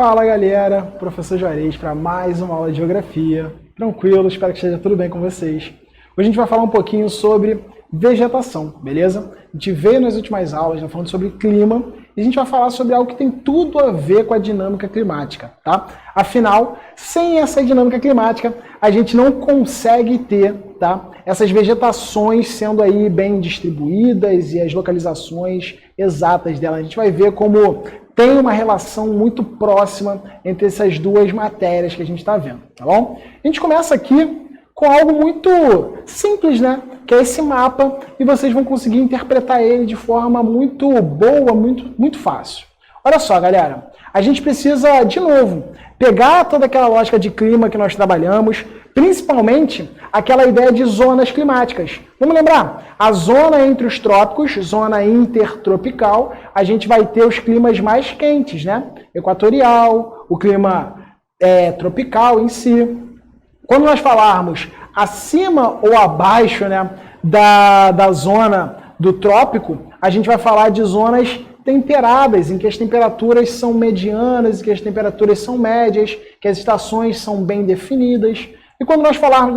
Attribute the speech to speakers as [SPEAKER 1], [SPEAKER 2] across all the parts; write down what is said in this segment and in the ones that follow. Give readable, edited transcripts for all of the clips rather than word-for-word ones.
[SPEAKER 1] Fala galera, professor Juarez para mais uma aula de geografia. Tranquilo, espero que esteja tudo bem com vocês. Hoje a gente vai falar um pouquinho sobre vegetação, beleza? A gente veio nas últimas aulas falando sobre clima e a gente vai falar sobre algo que tem tudo a ver com a dinâmica climática, tá? Afinal, sem essa dinâmica climática, a gente não consegue ter, tá, essas vegetações sendo aí bem distribuídas e as localizações exatas delas. A gente vai ver como tem uma relação muito próxima entre essas duas matérias que a gente está vendo, tá bom? A gente começa aqui com algo muito simples, né? Que é esse mapa, e vocês vão conseguir interpretar ele de forma muito boa, muito fácil. Olha só, galera, a gente precisa, de novo, pegar toda aquela lógica de clima que nós trabalhamos, principalmente aquela ideia de zonas climáticas. Vamos lembrar? A zona entre os trópicos, zona intertropical, a gente vai ter os climas mais quentes, né? Equatorial, o clima tropical em si. Quando nós falarmos acima ou abaixo, né, da zona do trópico, a gente vai falar de zonas temperadas, em que as temperaturas são medianas, em que as temperaturas são médias, que as estações são bem definidas. E quando nós falarmos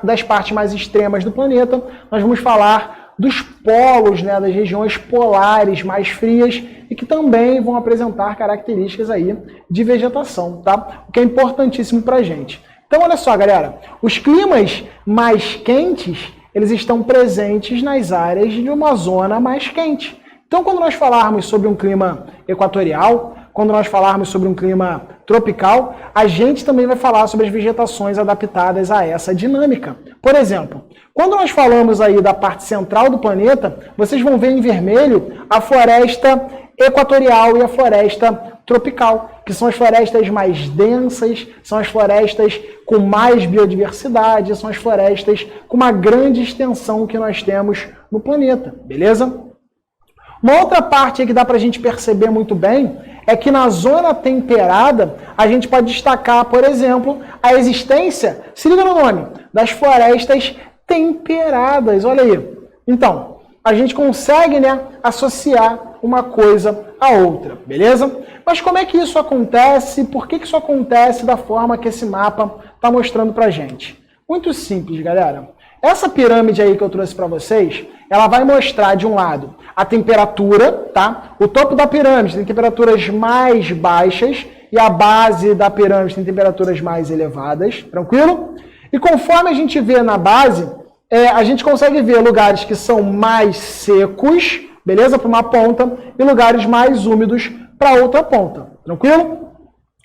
[SPEAKER 1] das partes mais extremas do planeta, nós vamos falar dos polos, né, das regiões polares mais frias e que também vão apresentar características aí de vegetação, tá? O que é importantíssimo para a gente. Então, olha só, galera, os climas mais quentes, eles estão presentes nas áreas de uma zona mais quente. Então, quando nós falarmos sobre um clima equatorial, quando nós falarmos sobre um clima tropical, a gente também vai falar sobre as vegetações adaptadas a essa dinâmica. Por exemplo, quando nós falamos aí da parte central do planeta, vocês vão ver em vermelho a floresta equatorial e a floresta tropical, que são as florestas mais densas, são as florestas com mais biodiversidade, são as florestas com uma grande extensão que nós temos no planeta, beleza? Uma outra parte que dá para a gente perceber muito bem é que na zona temperada a gente pode destacar, por exemplo, a existência, se liga no nome, das florestas temperadas, olha aí. Então, a gente consegue, né, associar uma coisa à outra, beleza? Mas como é que isso acontece? Por que isso acontece da forma que esse mapa está mostrando pra gente? Muito simples, galera. Essa pirâmide aí que eu trouxe para vocês, ela vai mostrar, de um lado, a temperatura, tá? O topo da pirâmide tem temperaturas mais baixas e a base da pirâmide tem temperaturas mais elevadas, tranquilo? E conforme a gente vê na base, a gente consegue ver lugares que são mais secos, beleza? Para uma ponta, e lugares mais úmidos para outra ponta, tranquilo?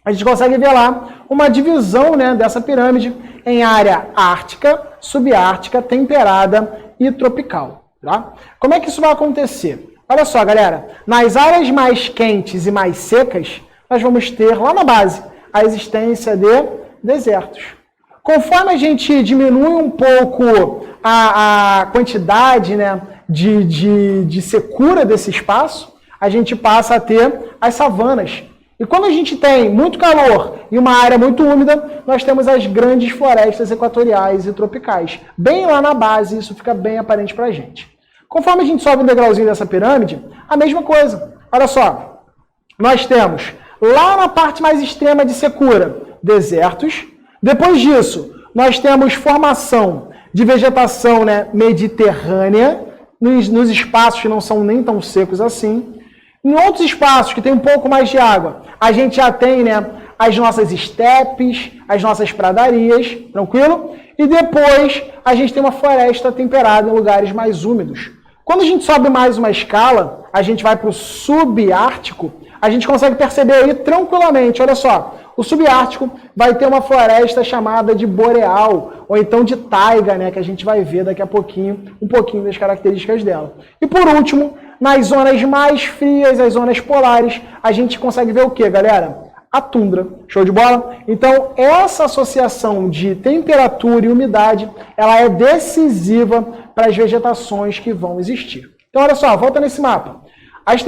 [SPEAKER 1] A gente consegue ver lá uma divisão, né, dessa pirâmide em área ártica, subártica, temperada e tropical, tá? Como é que isso vai acontecer? Olha só, galera, nas áreas mais quentes e mais secas, nós vamos ter lá na base a existência de desertos. Conforme a gente diminui um pouco a quantidade, né, de secura desse espaço, a gente passa a ter as savanas. E quando a gente tem muito calor e uma área muito úmida, nós temos as grandes florestas equatoriais e tropicais. Bem lá na base, isso fica bem aparente para a gente. Conforme a gente sobe um degrauzinho dessa pirâmide, a mesma coisa. Olha só, nós temos lá na parte mais extrema de secura, desertos. Depois disso, nós temos formação de vegetação, né, mediterrânea, nos espaços que não são nem tão secos assim. Em outros espaços que tem um pouco mais de água, a gente já tem, né, as nossas estepes, as nossas pradarias, tranquilo? E depois a gente tem uma floresta temperada em lugares mais úmidos. Quando a gente sobe mais uma escala, a gente vai para o subártico, a gente consegue perceber aí tranquilamente, olha só, o subártico vai ter uma floresta chamada de boreal, ou então de taiga, né, que a gente vai ver daqui a pouquinho, um pouquinho das características dela. E por último, nas zonas mais frias, as zonas polares, a gente consegue ver o que, galera? A tundra. Show de bola? Então, essa associação de temperatura e umidade, ela é decisiva para as vegetações que vão existir. Então, olha só, volta nesse mapa. As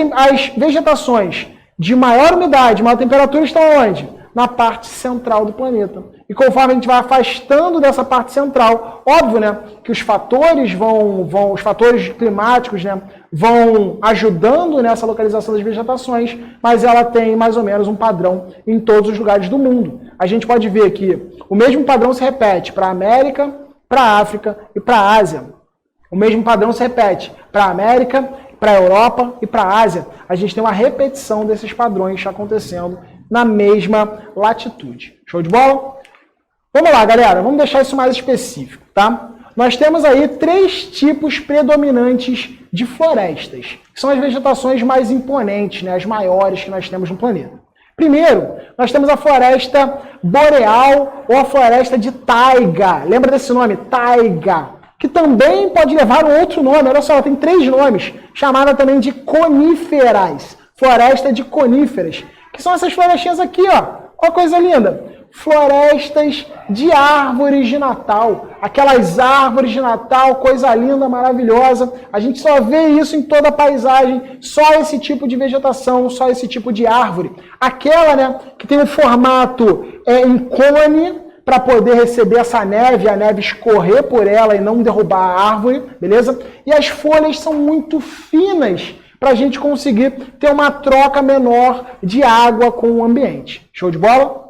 [SPEAKER 1] vegetações de maior umidade, maior temperatura estão onde? Na parte central do planeta. E conforme a gente vai afastando dessa parte central, óbvio, né, que os fatores os fatores climáticos, né, vão ajudando nessa localização das vegetações, mas ela tem mais ou menos um padrão em todos os lugares do mundo. A gente pode ver que o mesmo padrão se repete para a América, para a África e para a Ásia. O mesmo padrão se repete para a América, para a Europa e para a Ásia. A gente tem uma repetição desses padrões acontecendo na mesma latitude. Show de bola? Vamos lá, galera. Vamos deixar isso mais específico, tá? Nós temos aí 3 tipos predominantes de florestas, que são as vegetações mais imponentes, né, as maiores que nós temos no planeta. Primeiro, nós temos a floresta boreal ou a floresta de taiga. Lembra desse nome? Taiga. Que também pode levar um outro nome. Olha só, ela tem 3 nomes, chamada também de coníferas. Floresta de coníferas. Que são essas florestinhas aqui, ó. Olha que coisa linda. Florestas de árvores de Natal. Aquelas árvores de Natal, coisa linda, maravilhosa. A gente só vê isso em toda a paisagem. Só esse tipo de vegetação, só esse tipo de árvore. Aquela, né, que tem um formato em cone, para poder receber essa neve, a neve escorrer por ela e não derrubar a árvore, beleza? E as folhas são muito finas para a gente conseguir ter uma troca menor de água com o ambiente. Show de bola?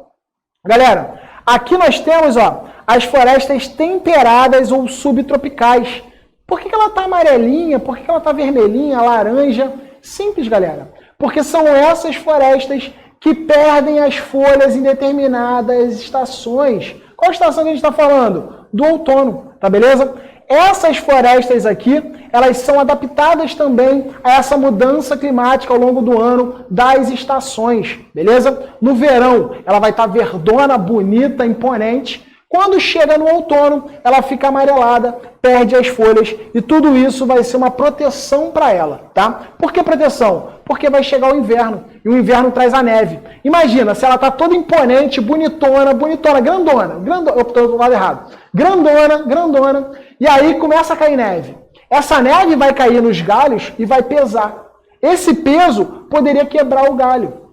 [SPEAKER 1] Galera, aqui nós temos, ó, as florestas temperadas ou subtropicais. Por que ela está amarelinha? Por que ela está vermelhinha, laranja? Simples, galera. Porque são essas florestas que perdem as folhas em determinadas estações. Qual estação que a gente está falando? Do outono, tá beleza? Essas florestas aqui, elas são adaptadas também a essa mudança climática ao longo do ano das estações, beleza? No verão, ela vai estar verdona, bonita, imponente. Quando chega no outono, ela fica amarelada, perde as folhas e tudo isso vai ser uma proteção para ela, tá? Por que proteção? Porque vai chegar o inverno e o inverno traz a neve. Imagina, se ela tá toda imponente, bonitona, grandona, eu tô do lado errado. Grandona, e aí começa a cair neve. Essa neve vai cair nos galhos e vai pesar. Esse peso poderia quebrar o galho.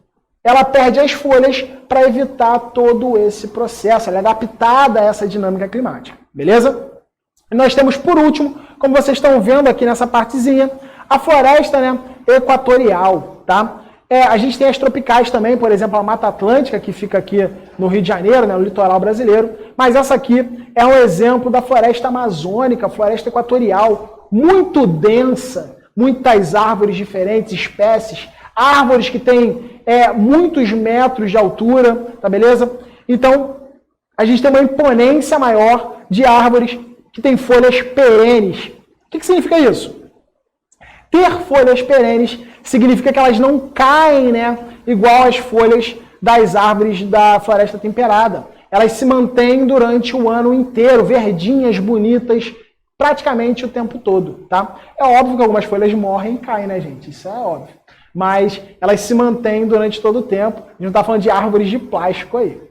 [SPEAKER 1] Ela perde as folhas para evitar todo esse processo. Ela é adaptada a essa dinâmica climática. Beleza? E nós temos, por último, como vocês estão vendo aqui nessa partezinha, a floresta, né, equatorial. Tá? A gente tem as tropicais também, por exemplo, a Mata Atlântica, que fica aqui no Rio de Janeiro, né, no litoral brasileiro. Mas essa aqui é um exemplo da floresta amazônica, floresta equatorial, muito densa, muitas árvores diferentes, espécies, árvores que têm muitos metros de altura, tá beleza? Então, a gente tem uma imponência maior de árvores que têm folhas perenes. O que significa isso? Ter folhas perenes significa que elas não caem, né, igual as folhas das árvores da floresta temperada. Elas se mantêm durante o ano inteiro, verdinhas, bonitas, praticamente o tempo todo, tá? É óbvio que algumas folhas morrem e caem, né, gente? Isso é óbvio. Mas elas se mantêm durante todo o tempo. A gente não está falando de árvores de plástico aí.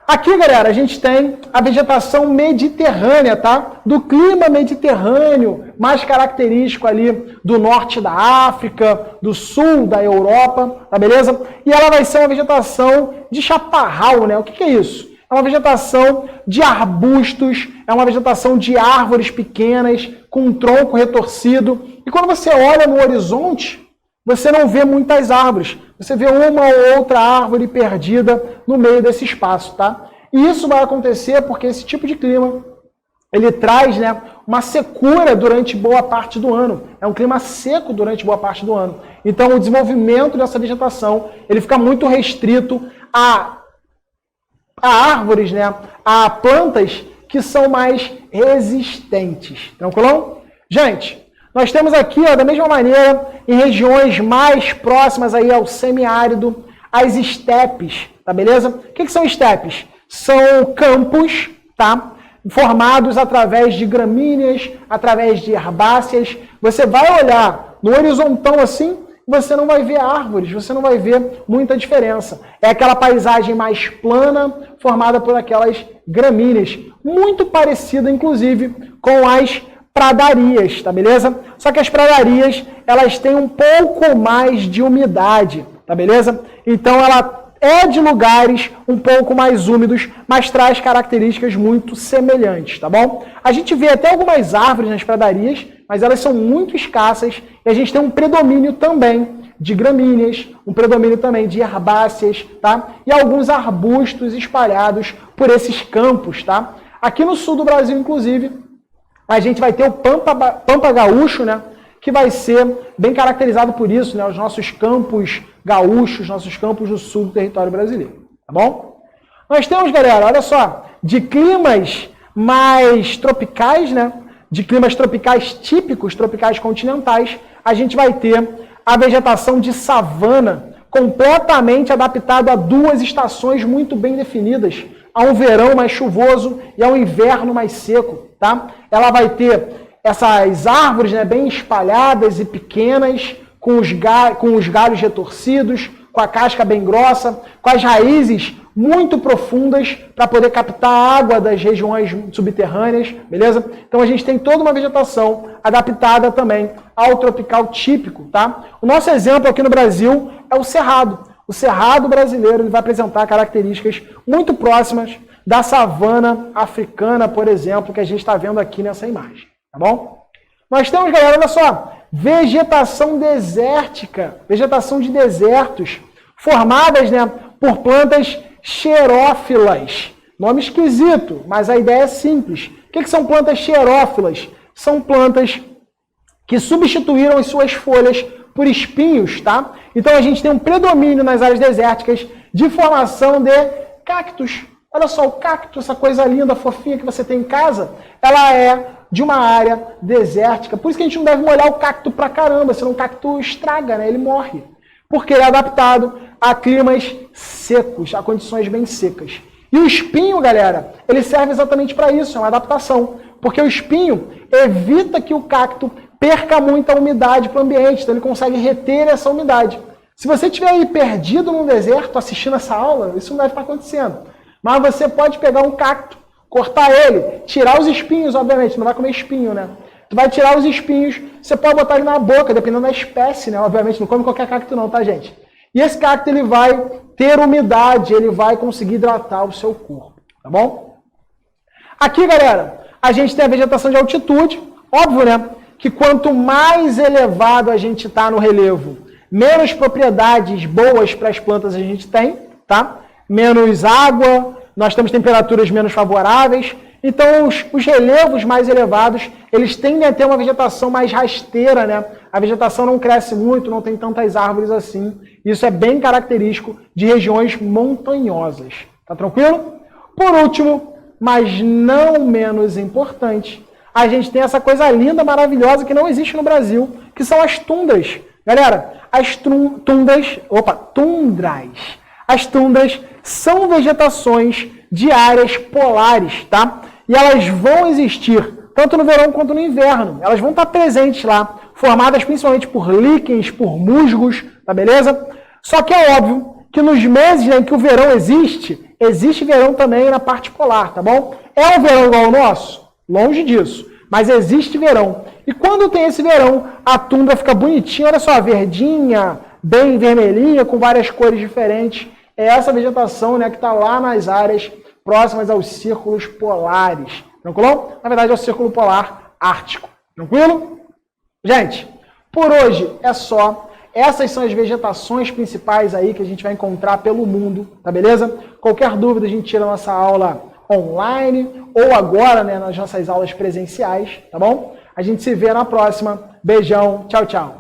[SPEAKER 1] Aqui, galera, a gente tem a vegetação mediterrânea, tá? Do clima mediterrâneo, mais característico ali do norte da África, do sul da Europa, tá beleza? E ela vai ser uma vegetação de chaparral, né? O que é isso? É uma vegetação de arbustos, é uma vegetação de árvores pequenas, com um tronco retorcido. E quando você olha no horizonte, você não vê muitas árvores. Você vê uma ou outra árvore perdida no meio desse espaço, tá? E isso vai acontecer porque esse tipo de clima, ele traz, né, uma secura durante boa parte do ano. É um clima seco durante boa parte do ano. Então, o desenvolvimento dessa vegetação, ele fica muito restrito a árvores, né, a plantas que são mais resistentes. Tranquilão? Gente, nós temos aqui, ó, da mesma maneira, em regiões mais próximas aí ao semiárido, as estepes, tá beleza? O que são estepes? São campos, tá? Formados através de gramíneas, através de herbáceas. Você vai olhar no horizontão assim, você não vai ver árvores, você não vai ver muita diferença. É aquela paisagem mais plana, formada por aquelas gramíneas, muito parecida, inclusive, com as pradarias, tá beleza? Só que as pradarias, elas têm um pouco mais de umidade, tá beleza? Então, é de lugares um pouco mais úmidos, mas traz características muito semelhantes, tá bom? A gente vê até algumas árvores nas pradarias, mas elas são muito escassas e a gente tem um predomínio também de gramíneas, um predomínio também de herbáceas, tá? E alguns arbustos espalhados por esses campos, tá? Aqui no sul do Brasil, inclusive, a gente vai ter o Pampa Gaúcho, né? Que vai ser bem caracterizado por isso, né? Os nossos campos gaúchos, nossos campos do sul do território brasileiro, tá bom? Nós temos, galera, olha só, de climas mais tropicais, né? De climas tropicais típicos, tropicais continentais, a gente vai ter a vegetação de savana, completamente adaptada a duas estações muito bem definidas, a um verão mais chuvoso e a um inverno mais seco, tá? Ela vai ter essas árvores, né, bem espalhadas e pequenas, com os galhos retorcidos, com a casca bem grossa, com as raízes muito profundas para poder captar a água das regiões subterrâneas, beleza? Então a gente tem toda uma vegetação adaptada também ao tropical típico, tá? O nosso exemplo aqui no Brasil é o cerrado. O cerrado brasileiro ele vai apresentar características muito próximas da savana africana, por exemplo, que a gente está vendo aqui nessa imagem, tá bom? Nós temos, galera, olha só, vegetação desértica, vegetação de desertos, formadas, né, por plantas xerófilas. Nome esquisito, mas a ideia é simples. O que são plantas xerófilas? São plantas que substituíram as suas folhas por espinhos, tá? Então a gente tem um predomínio nas áreas desérticas de formação de cactos. Olha só, o cacto, essa coisa linda, fofinha que você tem em casa, ela é de uma área desértica. Por isso que a gente não deve molhar o cacto pra caramba, senão o cacto estraga, né? Ele morre. Porque ele é adaptado a climas secos, a condições bem secas. E o espinho, galera, ele serve exatamente para isso, é uma adaptação. Porque o espinho evita que o cacto perca muita umidade para o ambiente, então ele consegue reter essa umidade. Se você estiver aí perdido num deserto assistindo essa aula, isso não deve estar acontecendo. Mas você pode pegar um cacto, cortar ele, tirar os espinhos, obviamente, não vai comer espinho, né? Tu vai tirar os espinhos, você pode botar ele na boca, dependendo da espécie, né? Obviamente, não come qualquer cacto não, tá, gente? E esse cacto, ele vai ter umidade, ele vai conseguir hidratar o seu corpo, tá bom? Aqui, galera, a gente tem a vegetação de altitude, óbvio, né? Que quanto mais elevado a gente está no relevo, menos propriedades boas para as plantas a gente tem, tá? Menos água, nós temos temperaturas menos favoráveis. Então, os relevos mais elevados, eles tendem a ter uma vegetação mais rasteira, né? A vegetação não cresce muito, não tem tantas árvores assim. Isso é bem característico de regiões montanhosas. Tá tranquilo? Por último, mas não menos importante, a gente tem essa coisa linda, maravilhosa, que não existe no Brasil, que são as tundras. Galera, as tundras... As tundras são vegetações de áreas polares, tá? E elas vão existir tanto no verão quanto no inverno. Elas vão estar presentes lá, formadas principalmente por líquens, por musgos, tá beleza? Só que é óbvio que nos meses em que o verão existe verão também na parte polar, tá bom? É um verão igual ao nosso? Longe disso. Mas existe verão. E quando tem esse verão, a tundra fica bonitinha, olha só, verdinha, bem vermelhinha, com várias cores diferentes. É essa vegetação, né, que está lá nas áreas próximas aos círculos polares. Tranquilo? Na verdade, é o círculo polar ártico. Tranquilo? Gente, por hoje é só. Essas são as vegetações principais aí que a gente vai encontrar pelo mundo, tá beleza? Qualquer dúvida, a gente tira a nossa aula online ou agora, né, nas nossas aulas presenciais, tá bom? A gente se vê na próxima. Beijão, tchau, tchau.